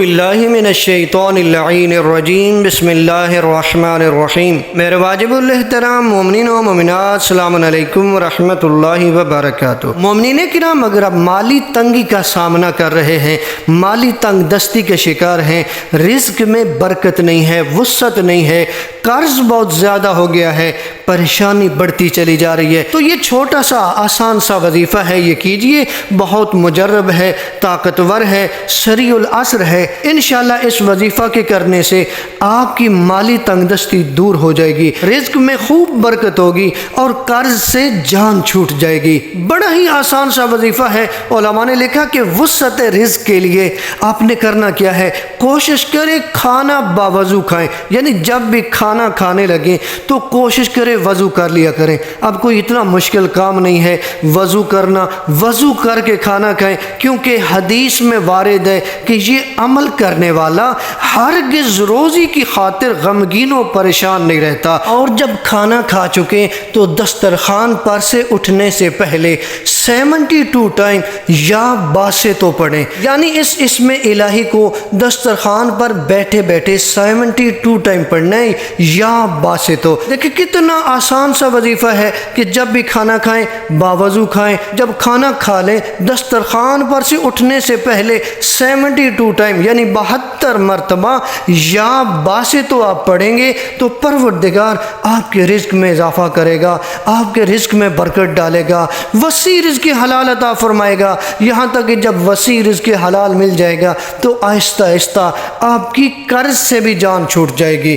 باللہ من الشیطان اللعین الرجیم بسم اللہ الرحمن الرحیم۔ میرے واجب الاحترام مومنین و مومنات، السلام علیکم ورحمۃ اللہ وبرکاتہ۔ مومنین کرام، اگر آپ مالی تنگی کا سامنا کر رہے ہیں، مالی تنگ دستی کے شکار ہیں، رزق میں برکت نہیں ہے، وسعت نہیں ہے، قرض بہت زیادہ ہو گیا ہے، پریشانی بڑھتی چلی جا رہی ہے، تو یہ چھوٹا سا آسان سا وظیفہ ہے، یہ کیجئے، بہت مجرب ہے، طاقتور ہے، سریع العصر ہے۔ انشاءاللہ اس وظیفہ کے کرنے سے آپ کی مالی تنگ دستی دور ہو جائے گی، رزق میں خوب برکت ہوگی اور قرض سے جان چھوٹ جائے گی۔ بڑا ہی آسان سا وظیفہ ہے۔ علماء نے لکھا کہ وسعت رزق کے لیے آپ نے کرنا کیا ہے، کوشش کریں کھانا باوضو کھائیں، یعنی جب بھی کھانا کھانے لگیں تو کوشش کریں وضو کر لیا کریں۔ اب کوئی اتنا مشکل کام نہیں ہے وضو کرنا، وضو کر کے کھانا کھائیں، کیونکہ حدیث میں وارد ہے کہ یہ عمل کرنے والا ہرگز روزی کی خاطر غمگین و پریشان نہیں رہتا۔ اور جب کھانا کھا چکے تو دسترخوان پر سے اٹھنے سے پہلے 72 ٹائم یا باسے تو پڑھیں، یعنی اس اسم الہی کو دسترخوان پر بیٹھے بیٹھے 72 ٹائم پڑھنا ہے، یا باسے تو۔ دیکھیں کتنا آسان سا وظیفہ ہے کہ جب بھی کھانا کھائیں باوضو کھائیں، جب کھانا کھا لیں دسترخوان پر سے اٹھنے سے پہلے 72 ٹائم یعنی 72 مرتبہ یا باسے تو آپ پڑھیں گے تو پروردگار آپ کے رزق میں اضافہ کرے گا، آپ کے رزق میں برکت ڈالے گا، وسیع رزق حلال عطا فرمائے گا، یہاں تک کہ جب وسیع رزق حلال مل جائے گا تو آہستہ آہستہ آپ کی قرض سے بھی جان چھوٹ جائے گی۔